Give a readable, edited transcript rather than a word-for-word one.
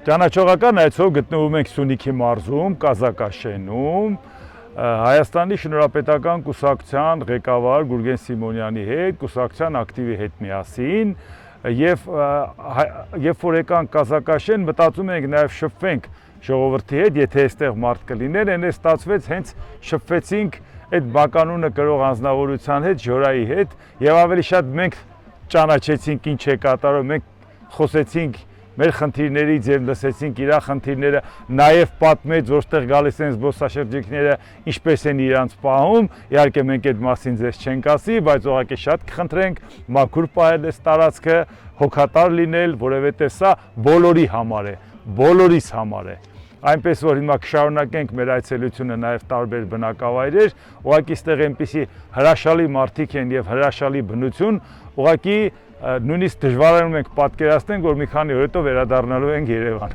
Ճանաչողական այցով գտնվում ենք Սյունիքի մարզում, Կազակաշենում, Հայաստանի շնորհապետական կուսակցության ղեկավար Գուրգեն Սիմոնյանի հետ, կուսակցության ակտիվի հետ միասին, երբ որ եկանք Կազակաշեն, մտածում ենք նաև շփվենք ժողովրդի հետ, եթե այստեղ մարդ կլիներ, այն ստացվեց հենց շփվեցինք այդ բականունը կրող անձնավորության հետ, Ժորայի հետ, եւ ավելի շատ մենք ճանաչեցինք ինչ է կատարում, մենք խոսեցինք մեր խնդիրներից եւ լսեցինք իր խնդիրները, նաեւ պատմեց, որտեղ գալիս են զբոսաշրջիկները, ինչպես են իրանց պահում, իհարկե մենք այդ մասին ձեզ չենք ասի, բայց ուղղակի շատ կխնդրենք մաքուր պահել այս տարածքը, հոգատար լինել, որովհետեւ սա բոլորի համար է, բոլորիս համար է։ Այնպես որ հիմա կշարունակենք մեր այցելությունը նաև տարբեր բնակավայրեր, ուղղակի այստեղ այնպիսի հրաշալի մարդիկ են եւ հրաշալի բնություն, ուղղակի նույնիսկ դժվարանում ենք պատկերացնել, որ մի քանի օր հետո վերադառնալու ենք Երևան։